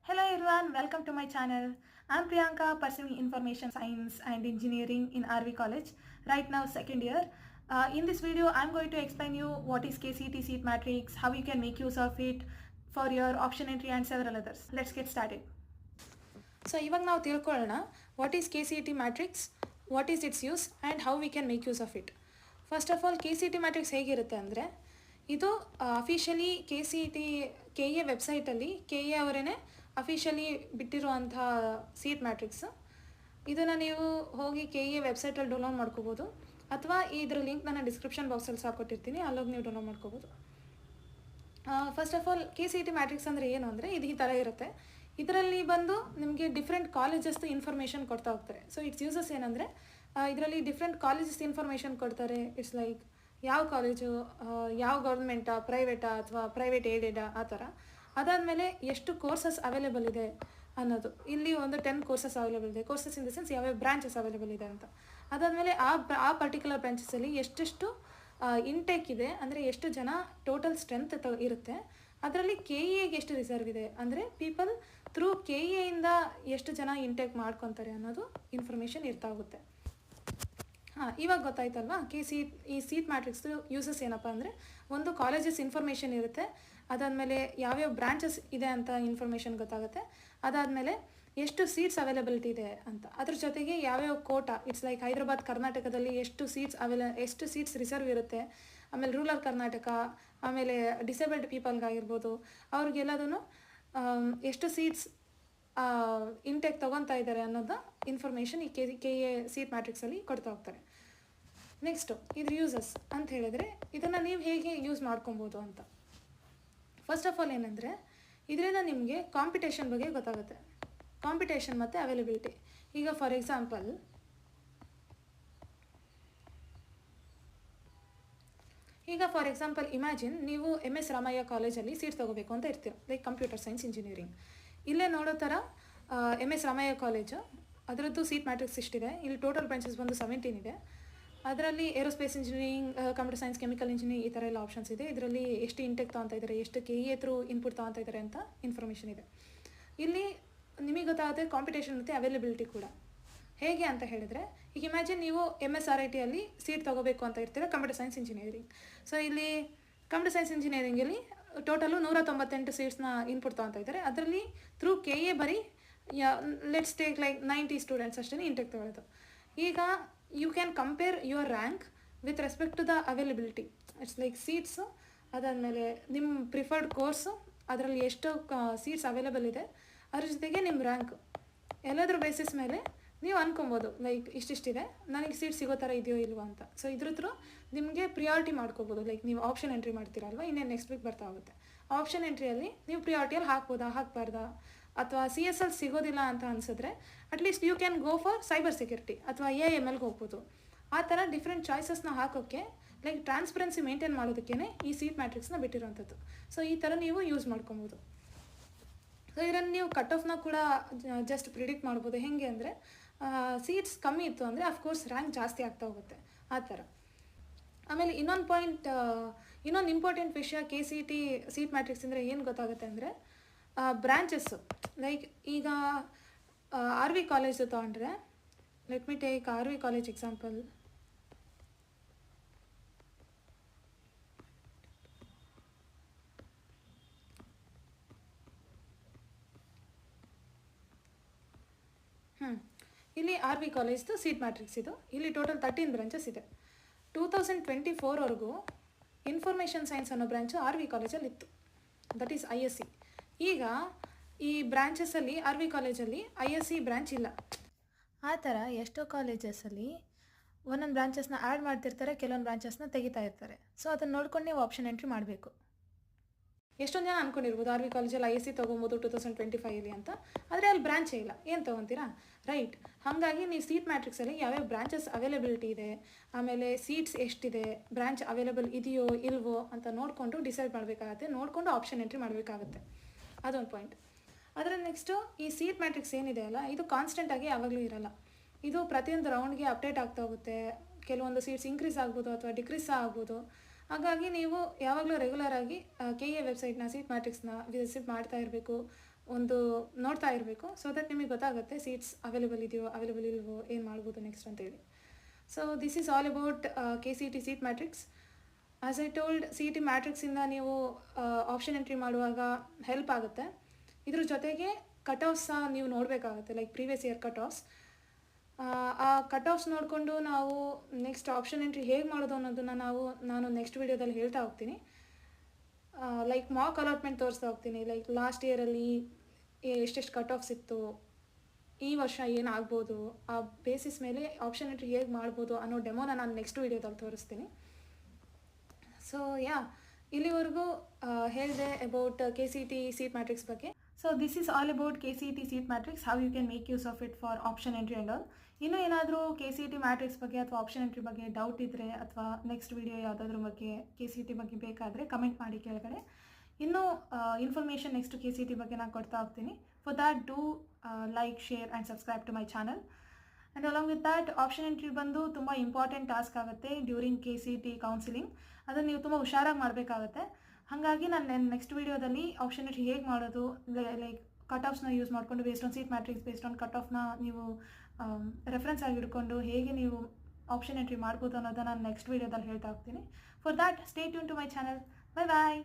Hello everyone, welcome to my channel. I'm Priyanka, pursuing information science and engineering in RV College, right now second year. In this video, I'm going to explain you what is KCET seat matrix, how you can make use of it for your option entry and several others. Let's get started. So ಇವಾಗ ನಾವು ತಿಳ್ಕೊಳ್ಳೋಣ what is KCET matrix, what is its use and how we can make use of it. First of all KCET matrix ಹೇಗಿರುತ್ತೆ ಅಂದರೆ ಇದು officially K A ವೆಬ್ಸೈಟಲ್ಲಿ K A ಅವರೇ officially ಬಿಟ್ಟಿರುವಂಥ seat matrix. ಇದನ್ನು ನೀವು ಹೋಗಿ ಕೆ ಎ ವೆಬ್ಸೈಟಲ್ಲಿ download ಮಾಡ್ಕೋಬೋದು ಅಥವಾ ಇದರ ಲಿಂಕ್ ನಾನು ಡಿಸ್ಕ್ರಿಪ್ಷನ್ ಬಾಕ್ಸಲ್ಲಿ ಹಾಕ್ಕೊಟ್ಟಿರ್ತೀನಿ, ಅಲ್ಲೋಗಿ ನೀವು ಡೌನ್ಲೋಡ್ ಮಾಡ್ಕೋಬೋದು. First of all KCET matrix ಅಂದರೆ ಏನು ಅಂದರೆ ಇದು ಈ ಥರ ಇರುತ್ತೆ. ಇದರಲ್ಲಿ ಬಂದು ನಿಮಗೆ ಡಿಫ್ರೆಂಟ್ ಕಾಲೇಜಸ್ದು ಇನ್ಫಾರ್ಮೇಷನ್ ಕೊಡ್ತಾ ಹೋಗ್ತಾರೆ. ಸೊ ಇಟ್ಸ್ ಯೂಸಸ್ ಏನಂದರೆ ಇದರಲ್ಲಿ ಡಿಫ್ರೆಂಟ್ ಕಾಲೇಜಸ್ ಇನ್ಫಾರ್ಮೇಷನ್ ಕೊಡ್ತಾರೆ. ಇಟ್ಸ್ ಲೈಕ್ ಯಾವ ಕಾಲೇಜು, ಯಾವ ಗೌರ್ಮೆಂಟಾ, ಪ್ರೈವೇಟಾ ಅಥವಾ ಪ್ರೈವೇಟ್ ಏಡೆಡಾ ಆ ಥರ. ಅದಾದಮೇಲೆ ಎಷ್ಟು ಕೋರ್ಸಸ್ ಅವೈಲೇಬಲ್ ಇದೆ ಅನ್ನೋದು. ಇಲ್ಲಿ ಒಂದು 10 ಕೋರ್ಸಸ್ ಅವೈಲೇಬಲ್ ಇದೆ. ಕೋರ್ಸಸ್ ಇನ್ ದ ಸೆನ್ಸ್ ಯಾವ್ಯಾವ ಬ್ರಾಂಚಸ್ ಅವೈಲೇಬಲ್ ಇದೆ ಅಂತ. ಅದಾದಮೇಲೆ ಆ ಪರ್ಟಿಕ್ಯುಲರ್ ಬ್ರಾಂಚಸಲ್ಲಿ ಎಷ್ಟೆಷ್ಟು ಇಂಟೇಕ್ ಇದೆ, ಅಂದರೆ ಎಷ್ಟು ಜನ ಟೋಟಲ್ ಸ್ಟ್ರೆಂತ್ ಇರುತ್ತೆ. ಅದರಲ್ಲಿ ಕೆ ಎಗೆ ಎಷ್ಟು ರಿಸರ್ವ್ ಇದೆ, ಅಂದರೆ ಪೀಪಲ್ ಥ್ರೂ ಕೆ ಎಯಿಂದ ಎಷ್ಟು ಜನ ಇಂಟೇಕ್ ಮಾಡ್ಕೊತಾರೆ ಅನ್ನೋದು ಇನ್ಫಾರ್ಮೇಷನ್ ಇರ್ತಾ ಹೋಗುತ್ತೆ. ಇವಾಗ ಗೊತ್ತಾಯ್ತಲ್ವಾ ಈ ಸೀಟ್ ಮ್ಯಾಟ್ರಿಕ್ಸ್ ಯೂಸಸ್ ಏನಪ್ಪ ಅಂದರೆ, ಒಂದು ಕಾಲೇಜಸ್ ಇನ್ಫಾರ್ಮೇಷನ್ ಇರುತ್ತೆ. ಅದಾದಮೇಲೆ ಯಾವ್ಯಾವ ಬ್ರಾಂಚಸ್ ಇದೆ ಅಂತ ಇನ್ಫಾರ್ಮೇಷನ್ ಗೊತ್ತಾಗುತ್ತೆ. ಅದಾದಮೇಲೆ ಎಷ್ಟು ಸೀಟ್ಸ್ ಅವೈಲಬಿಲಿಟಿ ಇದೆ ಅಂತ. ಅದ್ರ ಜೊತೆಗೆ ಯಾವ್ಯಾವ ಕೋಟಾ, ಇಟ್ಸ್ ಲೈಕ್ ಹೈದರಾಬಾದ್ ಕರ್ನಾಟಕದಲ್ಲಿ ಎಷ್ಟು ಸೀಟ್ಸ್ ರಿಸರ್ವ್ ಇರುತ್ತೆ. ಆಮೇಲೆ ರೂರಲ್ ಕರ್ನಾಟಕ, ಆಮೇಲೆ ಡಿಸೇಬಲ್ಡ್ ಪೀಪಲ್ಗಾಗಿರ್ಬೋದು, ಅವ್ರಿಗೆಲ್ಲದೂ ಎಷ್ಟು ಸೀಟ್ಸ್ ಇಂಟೇಕ್ ತೊಗೊತಾ ಇದ್ದಾರೆ ಅನ್ನೋದು ಇನ್ಫಾರ್ಮೇಷನ್ ಈ ಕೆ ಎ ಸೀಟ್ ಮ್ಯಾಟ್ರಿಕ್ಸಲ್ಲಿ ಕೊಡ್ತಾ ಹೋಗ್ತಾರೆ. ನೆಕ್ಸ್ಟು ಇದ್ರ ಯೂಸಸ್ ಅಂತ ಹೇಳಿದರೆ ಇದನ್ನು ನೀವು ಹೇಗೆ ಯೂಸ್ ಮಾಡ್ಕೊಬೋದು ಅಂತ. ಫಸ್ಟ್ ಆಫ್ ಆಲ್ ಏನಂದರೆ ಇದರಿಂದ ನಿಮಗೆ ಕಾಂಪಿಟೇಷನ್ ಬಗ್ಗೆ ಗೊತ್ತಾಗುತ್ತೆ. ಕಾಂಪಿಟೇಷನ್ ಮತ್ತು ಅವೈಲಬಿಲಿಟಿ. ಈಗ ಫಾರ್ ಎಕ್ಸಾಂಪಲ್ ಇಮ್ಯಾಜಿನ್ ನೀವು MS ರಾಮಯ್ಯ ಕಾಲೇಜಲ್ಲಿ ಸೀಟ್ ತೊಗೋಬೇಕು ಅಂತ ಇರ್ತೀರ, ಲೈಕ್ ಕಂಪ್ಯೂಟರ್ ಸೈನ್ಸ್ ಇಂಜಿನಿಯರಿಂಗ್. ಇಲ್ಲೇ ನೋಡೋ ಥರ MS ರಾಮಯ್ಯ ಕಾಲೇಜು, ಅದರದ್ದು ಸೀಟ್ ಮ್ಯಾಟ್ರಿಕ್ಸ್ ಇಷ್ಟಿದೆ. ಇಲ್ಲಿ ಟೋಟಲ್ ಬ್ರಾಂಚಸ್ ಬಂದು 17 ಇದೆ. ಅದರಲ್ಲಿ aerospace engineering, computer science, chemical engineering ಈ ಥರ ಎಲ್ಲ ಆಪ್ಷನ್ಸ್ ಇದೆ. ಇದರಲ್ಲಿ ಎಷ್ಟು ಇಂಟೆಕ್ ತೊಗೊತಾ ಇದ್ದಾರೆ, ಎಷ್ಟು ಕೆ ಎ ಥ್ರೂ ಇನ್ಪುಟ್ ತೊಗೊತಾ ಇದ್ದಾರೆ ಅಂತ ಇನ್ಫಾರ್ಮೇಷನ್ ಇದೆ. ಇಲ್ಲಿ ನಿಮಗೆ ಗೊತ್ತಾಗುತ್ತೆ ಕಾಂಪಿಟೇಷನ್ ಮತ್ತು ಅವೈಲಬಿಲಿಟಿ ಕೂಡ. ಹೇಗೆ ಅಂತ ಹೇಳಿದರೆ, ಈಗ ಇಮ್ಯಾಜಿನ್ ನೀವು MSRITಯಲ್ಲಿ ಸೀಟ್ ತೊಗೋಬೇಕು ಅಂತ ಇರ್ತೀರ, ಕಂಪ್ಯೂಟರ್ ಸೈನ್ಸ್ ಇಂಜಿನಿಯರಿಂಗ್. ಸೊ ಇಲ್ಲಿ ಕಂಪ್ಯೂಟರ್ ಸೈನ್ಸ್ ಇಂಜಿನಿಯರಿಂಗಲ್ಲಿ ಟೋಟಲು 198 ಸೀಟ್ಸ್ನ ಇನ್ಪುಟ್ ತೊಗೊತಾ ಇದ್ದಾರೆ. ಅದರಲ್ಲಿ ಥ್ರೂ ಕೆ ಎ ಬರೀ ಲೆಟ್ಸ್ ಟೇಕ್ ಲೈಕ್ 90 ಸ್ಟೂಡೆಂಟ್ಸ್ ಅಷ್ಟೇ ಇಂಟೆಕ್ ತೊಗೊಳ್ಳೋದು. ಈಗ you can compare your rank with respect to the availability. It's like seats, ಅದಾದಮೇಲೆ ನಿಮ್ಮ ಪ್ರಿಫರ್ಡ್ ಕೋರ್ಸು, ಅದರಲ್ಲಿ ಎಷ್ಟು ಸೀಟ್ಸ್ ಅವೈಲೇಬಲ್ ಇದೆ, ಅದ್ರ ಜೊತೆಗೆ ನಿಮ್ಮ ರ್ಯಾಂಕು, ಎಲ್ಲದ್ರ ಬೇಸಿಸ್ ಮೇಲೆ ನೀವು ಅನ್ಕೊಬೋದು ಲೈಕ್ ಇಷ್ಟಿಷ್ಟಿದೆ, ನನಗೆ ಸೀಟ್ ಸಿಗೋ ಥರ ಇದೆಯೋ ಇಲ್ವೋ ಅಂತ. ಸೊ ಇದ್ರ ಥ್ರೂ ನಿಮಗೆ ಪ್ರಿಯಾರಿಟಿ ಮಾಡ್ಕೋಬೋದು. ಲೈಕ್ ನೀವು ಆಪ್ಷನ್ ಎಂಟ್ರಿ ಮಾಡ್ತೀರಲ್ವ, ಇನ್ನೇನು ನೆಕ್ಸ್ಟ್ ವೀಕ್ ಬರ್ತಾ ಹೋಗುತ್ತೆ. ಆಪ್ಷನ್ ಎಂಟ್ರಿಯಲ್ಲಿ ನೀವು ಪ್ರಿಯಾರಿಟಿಯಲ್ಲಿ ಹಾಕ್ಬಾರ್ದಾ, ಅಥವಾ CSL ಸಿಗೋದಿಲ್ಲ ಅಂತ ಅನಿಸಿದ್ರೆ at least you can go for cyber security ಅಥವಾ AMLಗೆ ಹೋಗ್ಬೋದು. ಆ ಥರ ಡಿಫ್ರೆಂಟ್ ಚಾಯ್ಸಸ್ನ ಹಾಕೋಕ್ಕೆ, ಲೈಕ್ ಟ್ರಾನ್ಸ್ಪರೆನ್ಸಿ ಮೇಂಟೈನ್ ಮಾಡೋದಕ್ಕೇ ಈ ಸೀಟ್ ಮ್ಯಾಟ್ರಿಕ್ಸ್ನ ಬಿಟ್ಟಿರೋವಂಥದ್ದು. ಸೊ ಈ ಥರ ನೀವು ಯೂಸ್ ಮಾಡ್ಕೊಬೋದು. ಸೊ ಇದರಲ್ಲಿ ನೀವು ಕಟ್ ಆಫ್ನ ಕೂಡ ಜಸ್ಟ್ ಪ್ರಿಡಿಕ್ಟ್ ಮಾಡ್ಬೋದು. ಹೇಗೆ ಅಂದರೆ ಸೀಟ್ಸ್ ಕಮ್ಮಿ ಇತ್ತು ಅಂದರೆ ಅಫ್ಕೋರ್ಸ್ ರ್ಯಾಂಕ್ ಜಾಸ್ತಿ ಆಗ್ತಾ ಹೋಗುತ್ತೆ ಆ ಥರ. ಆಮೇಲೆ ಇನ್ನೊಂದು ಇಂಪಾರ್ಟೆಂಟ್ ವಿಷಯ KCET ಸೀಟ್ ಮ್ಯಾಟ್ರಿಕ್ಸ್ ಅಂದರೆ ಏನು ಗೊತ್ತಾಗುತ್ತೆ ಅಂದರೆ ಬ್ರಾಂಚಸ್ಸು. ಲೈಕ್ ಈಗ RV ಕಾಲೇಜ್ ತೊಗೊಂಡ್ರೆ, let me take RV college example. ಇಲ್ಲಿ RV ಕಾಲೇಜ್ದು ಸೀಟ್ ಮ್ಯಾಟ್ರಿಕ್ಸ್ ಇದು. ಇಲ್ಲಿ ಟೋಟಲ್ 13 ಬ್ರಾಂಚಸ್ ಇದೆ. 2024ವರೆಗೂ ಇನ್ಫಾರ್ಮೇಷನ್ ಸೈನ್ಸ್ ಅನ್ನೋ ಬ್ರಾಂಚು RV ಕಾಲೇಜಲ್ಲಿ ಇತ್ತು, ದಟ್ ಈಸ್ ISC. ಈಗ ಈ ಬ್ರಾಂಚಸಲ್ಲಿ RV ಕಾಲೇಜಲ್ಲಿ ISC ಬ್ರಾಂಚ್ ಇಲ್ಲ. ಆ ಥರ ಎಷ್ಟೋ ಕಾಲೇಜಸಲ್ಲಿ ಒಂದೊಂದು ಬ್ರಾಂಚಸ್ನ ಆ್ಯಡ್ ಮಾಡ್ತಿರ್ತಾರೆ, ಕೆಲವೊಂದು ಬ್ರಾಂಚಸ್ನ ತೆಗಿತಾ ಇರ್ತಾರೆ. ಸೊ ಅದನ್ನು ನೋಡ್ಕೊಂಡು ನೀವು ಆಪ್ಷನ್ ಎಂಟ್ರಿ ಮಾಡಬೇಕು. ಎಷ್ಟೊಂದು ಜನ ಅಂದ್ಕೊಂಡಿರ್ಬೋದು RV ಕಾಲೇಜಲ್ಲಿ ISC ತೊಗೊಬೋದು 2025 ಅಂತ, ಆದರೆ ಅಲ್ಲಿ ಬ್ರಾಂಚೇ ಇಲ್ಲ, ಏನು ತೊಗೊತೀರಾ, ರೈಟ್? ಹಾಗಾಗಿ ನೀವು ಸೀಟ್ ಮ್ಯಾಟ್ರಿಕ್ಸಲ್ಲಿ ಯಾವ್ಯಾವ ಬ್ರಾಂಚಸ್ ಅವೈಲಬಿಲಿಟಿ ಇದೆ, ಆಮೇಲೆ ಸೀಟ್ಸ್ ಎಷ್ಟಿದೆ, ಬ್ರಾಂಚ್ ಅವೈಲೇಬಲ್ ಇದೆಯೋ ಇಲ್ವೋ ಅಂತ ನೋಡಿಕೊಂಡು ಡಿಸೈಡ್ ಮಾಡಬೇಕಾಗತ್ತೆ, ನೋಡಿಕೊಂಡು ಆಪ್ಷನ್ ಎಂಟ್ರಿ ಮಾಡಬೇಕಾಗತ್ತೆ. ಅದೊಂದು ಪಾಯಿಂಟ್. ಅದರ ನೆಕ್ಸ್ಟು ಈ ಸೀಟ್ ಮ್ಯಾಟ್ರಿಕ್ಸ್ ಏನಿದೆ ಅಲ್ಲ, ಇದು ಕಾನ್ಸ್ಟೆಂಟಾಗಿ ಯಾವಾಗಲೂ ಇರಲ್ಲ. ಇದು ಪ್ರತಿಯೊಂದು ರೌಂಡ್ಗೆ ಅಪ್ಡೇಟ್ ಆಗ್ತಾ ಹೋಗುತ್ತೆ. ಕೆಲವೊಂದು ಸೀಟ್ಸ್ ಇನ್ಕ್ರೀಸ್ ಆಗ್ಬೋದು ಅಥವಾ ಡಿಕ್ರೀಸ್ ಆಗ್ಬೋದು. ಹಾಗಾಗಿ ನೀವು ಯಾವಾಗಲೂ ರೆಗ್ಯುಲರ್ ಆಗಿ ಕೆ ಎ ವೆಬ್ಸೈಟ್ನ ಸೀಟ್ ಮ್ಯಾಟ್ರಿಕ್ಸ್ನ ವಿಸಿಟ್ ಮಾಡ್ತಾ ಇರಬೇಕು, ಒಂದು ನೋಡ್ತಾ ಇರಬೇಕು. ಸೊ ದಟ್ ನಿಮಗೆ ಗೊತ್ತಾಗುತ್ತೆ ಸೀಟ್ಸ್ ಅವೈಲೇಬಲ್ ಇದೆಯೋ ಅವೈಲೇಬಲ್ ಇಲ್ವೋ, ಏನು ಮಾಡ್ಬೋದು ನೆಕ್ಸ್ಟ್ ಅಂತೇಳಿ. So this is all about K C T seat matrix. As I told, C E T ಮ್ಯಾಟ್ರಿಕ್ಸಿಂದ ನೀವು ಆಪ್ಷನ್ ಎಂಟ್ರಿ ಮಾಡುವಾಗ ಹೆಲ್ಪ್ ಆಗುತ್ತೆ. ಇದ್ರ ಜೊತೆಗೆ ಕಟ್ ಆಫ್ಸ್ ಸಹ ನೀವು ನೋಡಬೇಕಾಗುತ್ತೆ, like previous year cut offs. ಆ ಕಟ್ ಆಫ್ಸ್ ನೋಡಿಕೊಂಡು ನಾವು ನೆಕ್ಸ್ಟ್ ಆಪ್ಷನ್ ಎಂಟ್ರಿ ಹೇಗೆ ಮಾಡೋದು ಅನ್ನೋದನ್ನು ನಾನು ನೆಕ್ಸ್ಟ್ ವೀಡಿಯೋದಲ್ಲಿ ಹೇಳ್ತಾ ಹೋಗ್ತೀನಿ. ಲೈಕ್ ಮಾಕ್ ಅಲಾಟ್ಮೆಂಟ್ ತೋರಿಸ್ತಾ ಹೋಗ್ತೀನಿ, ಲೈಕ್ ಲಾಸ್ಟ್ ಇಯರಲ್ಲಿ ಎಷ್ಟೆಷ್ಟು ಕಟ್ ಆಫ್ಸ್ ಇತ್ತು, ಈ ವರ್ಷ ಏನಾಗ್ಬೋದು, ಆ ಬೇಸಿಸ್ ಮೇಲೆ ಆಪ್ಷನ್ ಎಂಟ್ರಿ ಹೇಗೆ ಮಾಡ್ಬೋದು ಅನ್ನೋ ಡೆಮೋನ ನಾನು ನೆಕ್ಸ್ಟ್ ವೀಡಿಯೋದಲ್ಲಿ ತೋರಿಸ್ತೀನಿ. ಸೊ ಇಲ್ಲಿವರೆಗೂ ಹೇಳಿದೆ about K C T seat matrix ಬಗ್ಗೆ. So this is all about K C T seat matrix, how you can make use of it for option entry and all. ಇನ್ನೂ ಏನಾದರೂ ಕೆ ಸಿ ಟಿ ಮ್ಯಾಟ್ರಿಕ್ಸ್ ಬಗ್ಗೆ ಅಥವಾ option entry ಬಗ್ಗೆ doubt ಇದ್ದರೆ, ಅಥವಾ next video ಯಾವುದಾದ್ರ ಬಗ್ಗೆ K C T ಬಗ್ಗೆ ಬೇಕಾದರೆ ಕಮೆಂಟ್ ಮಾಡಿ ಕೆಳಗಡೆ. ಇನ್ನೂ information next K C T ಬಗ್ಗೆ ನಾನು ಕೊಡ್ತಾ ಹೋಗ್ತೀನಿ. For that do like, share and subscribe to my channel. And along with that, option entry ಬಂದು ತುಂಬ ಇಂಪಾರ್ಟೆಂಟ್ ಟಾಸ್ಕ್ ಆಗುತ್ತೆ during K C T counselling. ಅದನ್ನು ನೀವು ತುಂಬ ಹುಷಾರಾಗಿ ಮಾಡಬೇಕಾಗುತ್ತೆ. ಹಾಗಾಗಿ ನಾನು ನೆಕ್ಸ್ಟ್ ವೀಡಿಯೋದಲ್ಲಿ ಆಪ್ಷನ್ ಎಂಟ್ರಿ ಹೇಗೆ ಮಾಡೋದು, ಲೈಕ್ ಕಟ್ ಆಫ್ಸ್ನ ಯೂಸ್ ಮಾಡಿಕೊಂಡು based on seat matrix, based on cut ಆಫ್ನ ನೀವು ರೆಫರೆನ್ಸ್ ಆಗಿ ಹಿಡ್ಕೊಂಡು ಹೇಗೆ ನೀವು ಆಪ್ಷನ್ ಎಂಟ್ರಿ ಮಾಡ್ಬೋದು ಅನ್ನೋದನ್ನು ನಾನು ನೆಕ್ಸ್ಟ್ ವೀಡಿಯೋದಲ್ಲಿ ಹೇಳ್ತಾ ಹೋಗ್ತೀನಿ. For that stay tune to my channel. Bye bye.